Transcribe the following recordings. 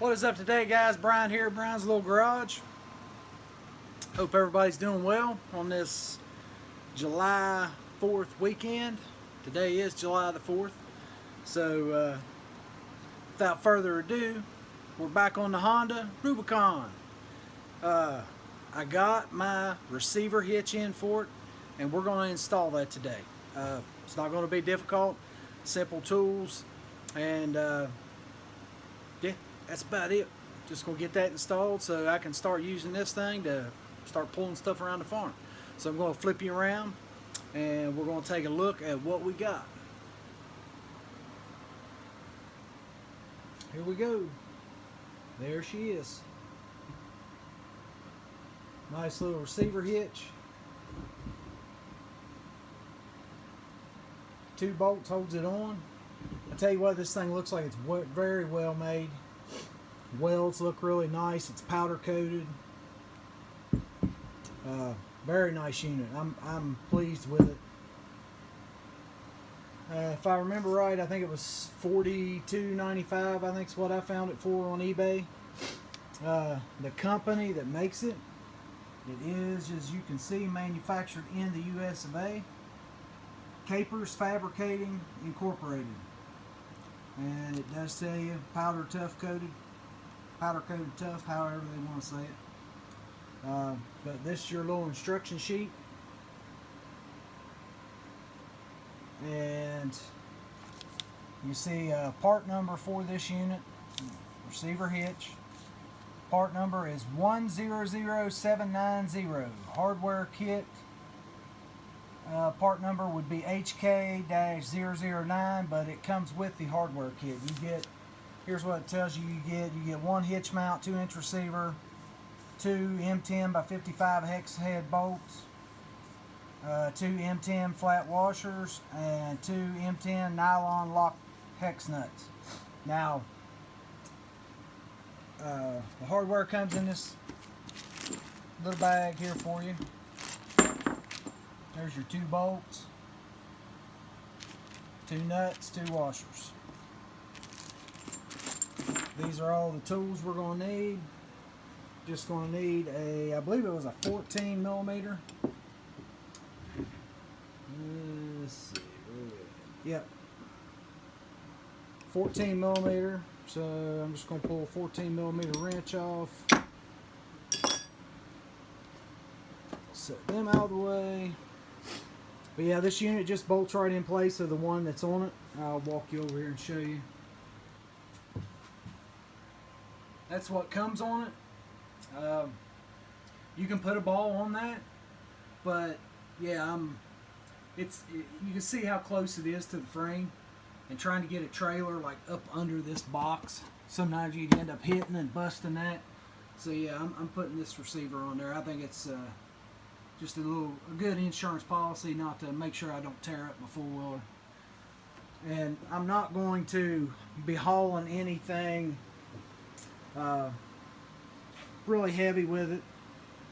What is up today, guys? Brian here, Brian's Little Garage. Hope everybody's doing well on this July 4th weekend. Today is July the 4th. So, without further ado, we're back on the Honda Rubicon. I got my receiver hitch in for it, and we're going to install that today. It's not going to be difficult, simple tools, and yeah, that's about it. Just gonna get that installed so I can start using this thing to start pulling stuff around the farm. So I'm gonna flip you around and we're gonna take a look at what we got. Here we go. There she is. Nice little receiver hitch. 2 bolts holds it on. I tell you what, this thing looks like it's very well made. Welds look really nice. It's powder coated. Very nice unit. I'm pleased with it. If I remember right, I think it was $42.95. I think is what I found it for on eBay. The company that makes it, it is, as you can see, manufactured in the U.S. of A. Capers Fabricating Incorporated. And it does tell you powder coated tough, however they want to say it. But this is your little instruction sheet. And you see part number for this unit, receiver hitch. Part number is 100790. Hardware kit. Part number would be HK-009, but it comes with the hardware kit. You get, here's what it tells you. You get 1 hitch mount, 2-inch receiver, 2 M10 by 55 hex head bolts, 2 M10 flat washers, and 2 M10 nylon lock hex nuts. Now, the hardware comes in this little bag here for you. There's your 2 bolts, 2 nuts, 2 washers. These are all the tools we're going to need. Just going to need I believe it was a 14 millimeter. Let's see. Yep. 14 millimeter. So I'm just going to pull a 14 millimeter wrench off. Set them out of the way. But yeah, this unit just bolts right in place of the one that's on it. I'll walk you over here and show you. That's what comes on it. You can put a ball on that, but yeah, you can see how close it is to the frame, and trying to get a trailer like up under this box, sometimes you end up hitting and busting that. So yeah, I'm putting this receiver on there. I think it's just a good insurance policy, not to make sure I don't tear up my four-wheeler. And I'm not going to be hauling anything really heavy with it.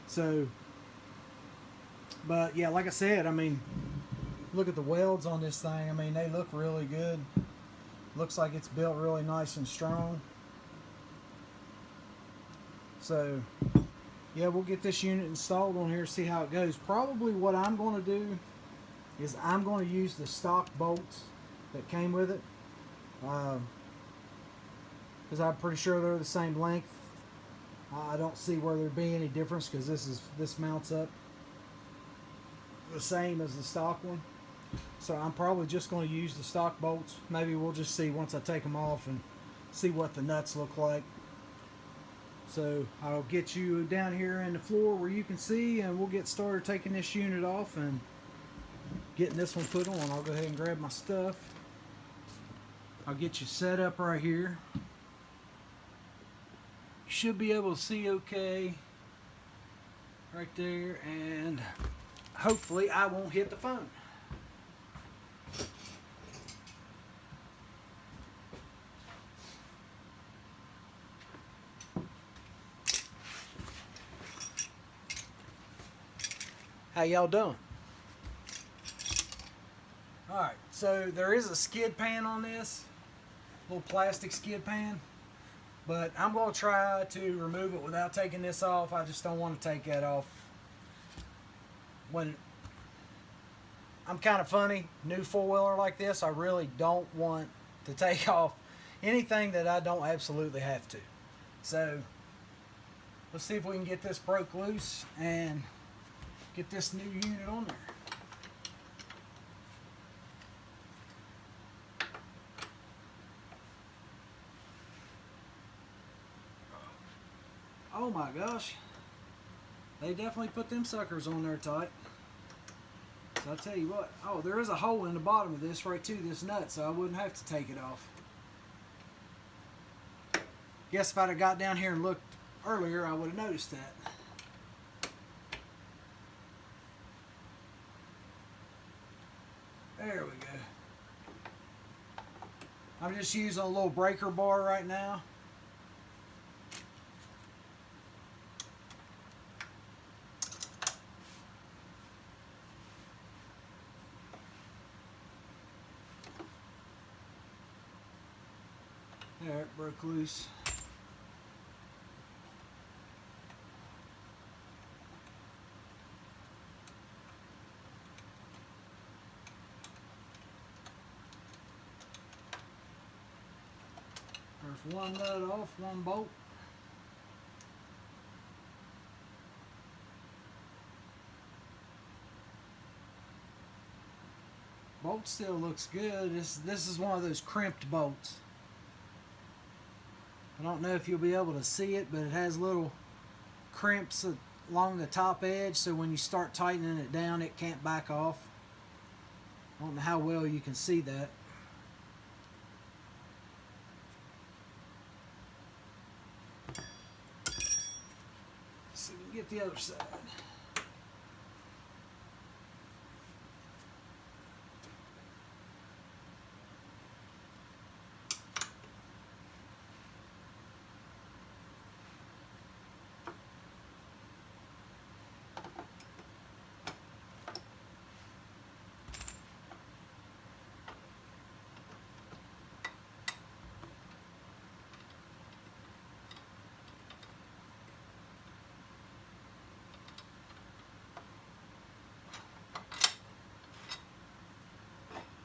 So, but yeah, like I said, I mean, look at the welds on this thing. I mean, they look really good. Looks like it's built really nice and strong. So yeah, we'll get this unit installed on here, see how it goes. Probably what I'm going to do is I'm going to use the stock bolts that came with it, because I'm pretty sure they're the same length. I don't see where there'd be any difference, because this mounts up the same as the stock one. So I'm probably just going to use the stock bolts. Maybe we'll just see once I take them off and see what the nuts look like. So I'll get you down here in the floor where you can see, and we'll get started taking this unit off and getting this one put on. I'll go ahead and grab my stuff. I'll get you set up right here. You should be able to see okay right there, and hopefully I won't hit the phone. How y'all doing? Alright, so there is a skid pan on this. Little plastic skid pan. But I'm going to try to remove it without taking this off. I just don't want to take that off. When I'm kind of funny, new four-wheeler like this, I really don't want to take off anything that I don't absolutely have to. So let's see if we can get this broke loose and get this new unit on there. Oh my gosh, they definitely put them suckers on there tight. So I'll tell you what, oh, there is a hole in the bottom of this right to this nut, so I wouldn't have to take it off. Guess if I'd have got down here and looked earlier, I would have noticed that. There we go. I'm just using a little breaker bar right now. There, it broke loose. There's one nut off, one bolt. Bolt still looks good. This is one of those crimped bolts. I don't know if you'll be able to see it, but it has little crimps along the top edge, so when you start tightening it down, it can't back off. I don't know how well you can see that. Let's see if we can get the other side.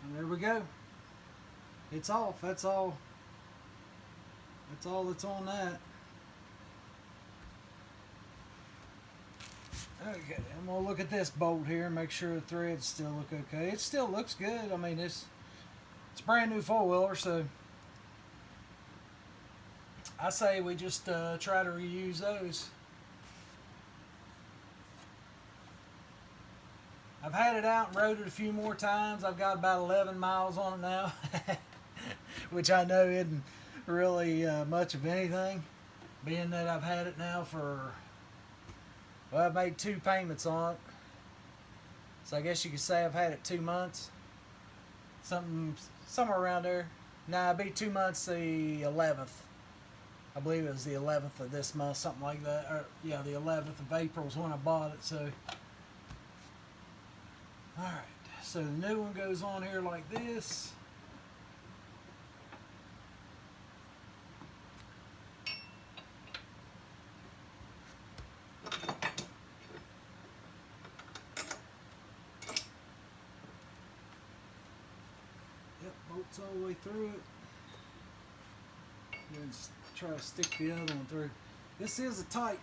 And there we go. It's off. That's all. That's all that's on that. Okay, I'm gonna look at this bolt here and make sure the threads still look okay. It still looks good. I mean, it's a brand new four-wheeler, so I say we just try to reuse those. I've had it out and rode it a few more times. I've got about 11 miles on it now, which I know isn't really much of anything, being that I've had it now for, well, I've made 2 payments on it. So I guess you could say I've had it 2 months. Somewhere around there. Nah, it'd be 2 months the 11th. I believe it was the 11th of this month, something like that. Or, yeah, the 11th of April is when I bought it, so. Alright, so the new one goes on here like this. Yep, bolts all the way through it. Then try to stick the other one through. This is a tight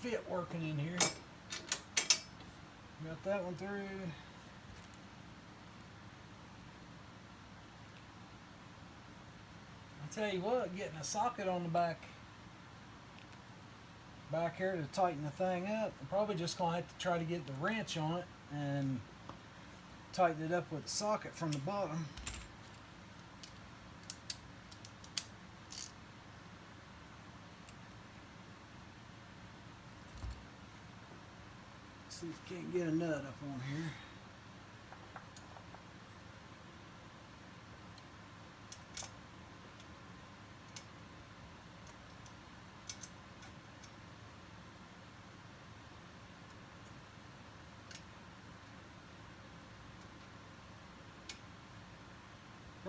fit working in here. Got that one through. I'll tell you what, getting a socket on the back here to tighten the thing up. I'm probably just gonna have to try to get the wrench on it and tighten it up with the socket from the bottom. See if we can't get a nut up on here.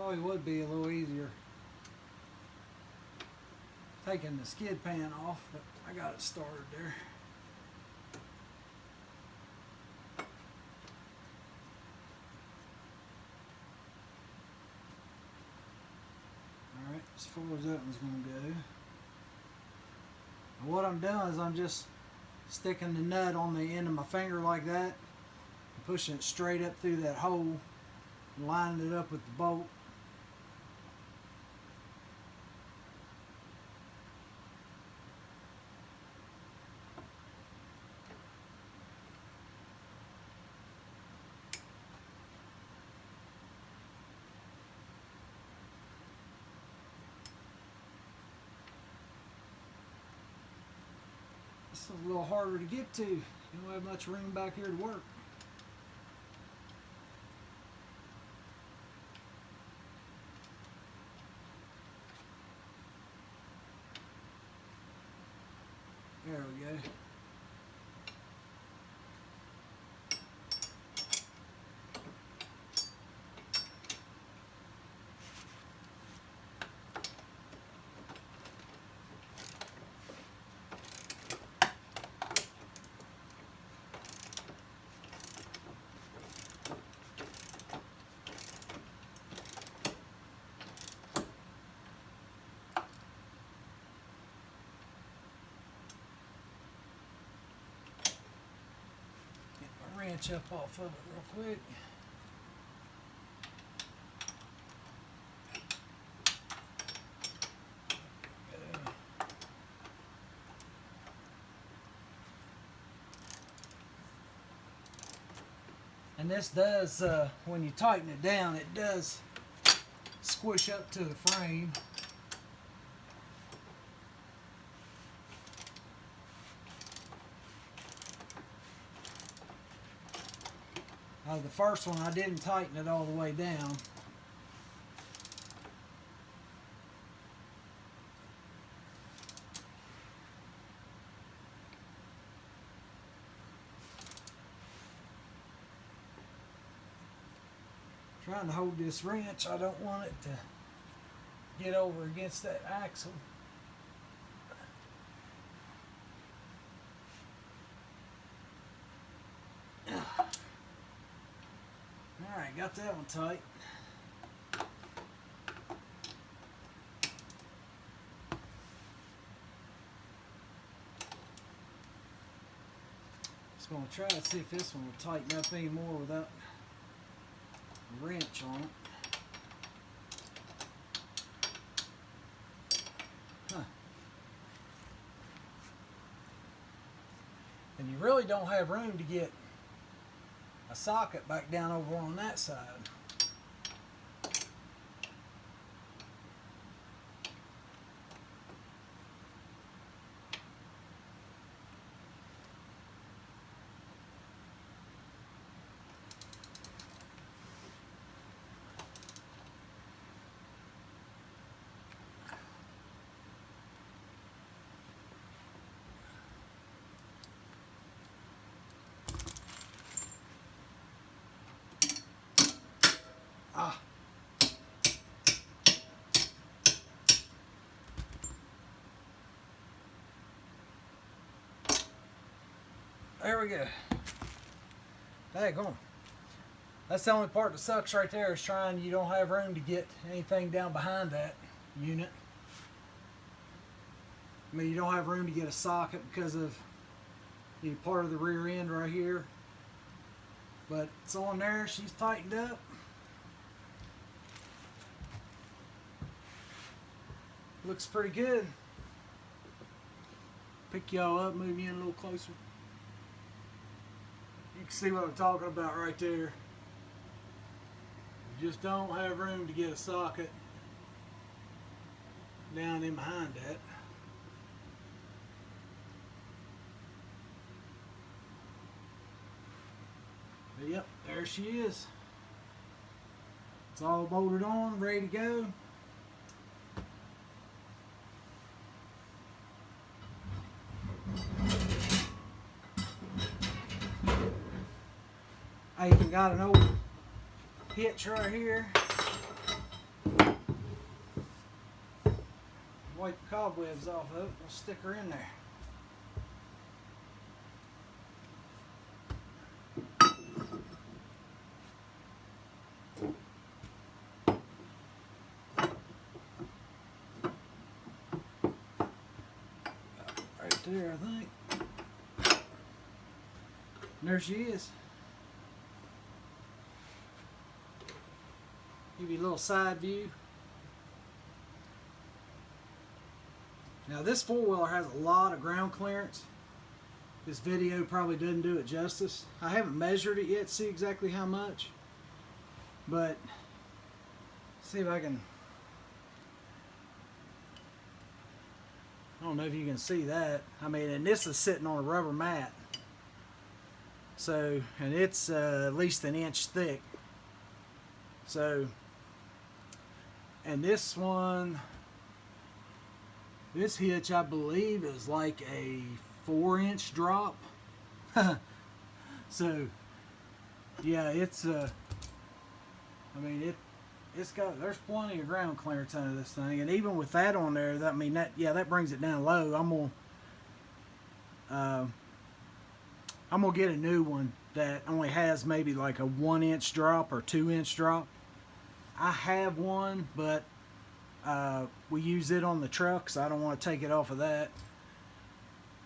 Probably would be a little easier taking the skid pan off, but I got it started there. Alright, as far as that one's going to go. And what I'm doing is I'm just sticking the nut on the end of my finger like that, and pushing it straight up through that hole, and lining it up with the bolt. It's a little harder to get to. You don't have much room back here to work. There we go. Wrench up off of it real quick. And this does, when you tighten it down, it does squish up to the frame. The first one I didn't tighten it all the way down. Trying to hold this wrench, I don't want it to get over against that axle. Alright, got that one tight. Just going to try to see if this one will tighten up any more without a wrench on it. Huh. And you really don't have room to get a socket back down over on that side. Ah. There we go. Daggone. That's the only part that sucks right there, is trying, you don't have room to get anything down behind that unit. I mean, you don't have room to get a socket because of the part of the rear end right here. But it's on there, she's tightened up. Looks pretty good. Pick y'all up, move you in a little closer. You can see what I'm talking about right there. You just don't have room to get a socket down in behind that. But yep, there she is. It's all bolted on, ready to go. I even got an old hitch right here. wipe the cobwebs off of it. We'll stick her in there. Right there, I think. And there she is. Give you a little side view. Now this four-wheeler has a lot of ground clearance. This video probably doesn't do it justice. I haven't measured it yet to see exactly how much. But see if I can. I don't know if you can see that. I mean, and this is sitting on a rubber mat. So, and it's at least an inch thick. So, and this one, this hitch I believe is like a 4-inch drop. So, yeah, it's I mean it's got, there's plenty of ground clearance under this thing, and even with that on there, that, I mean, that, yeah, that brings it down low. I'm gonna get a new one that only has maybe like a 1-inch drop or 2-inch drop. I have one, but we use it on the truck, so I don't want to take it off of that.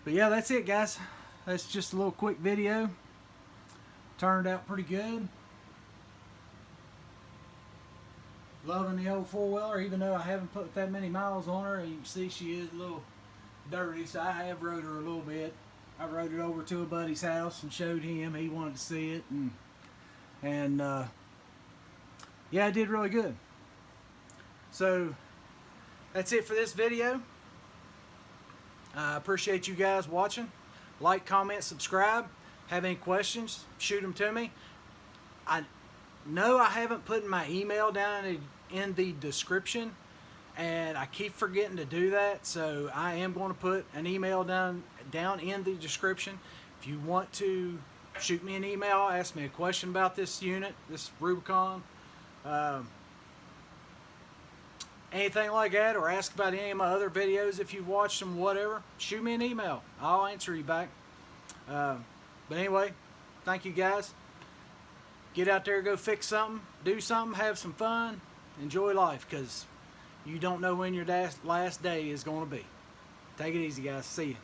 But yeah, that's it, guys. That's just a little quick video. Turned out pretty good. Loving the old four-wheeler, even though I haven't put that many miles on her. And you can see she is a little dirty, so I have rode her a little bit. I rode it over to a buddy's house and showed him. He wanted to see it, and yeah, I did really good. So that's it for this video. I appreciate you guys watching. Like, comment, subscribe. Have any questions, shoot them to me. I know I haven't put my email down in the description, and I keep forgetting to do that, so I am going to put an email down in the description. If you want to shoot me an email, ask me a question about this unit, this Rubicon, anything like that, or ask about any of my other videos if you've watched them, whatever, shoot me an email. I'll answer you back. But anyway, thank you guys. Get out there, go fix something, do something, have some fun, enjoy life, because you don't know when your last day is going to be. Take it easy, guys. See you.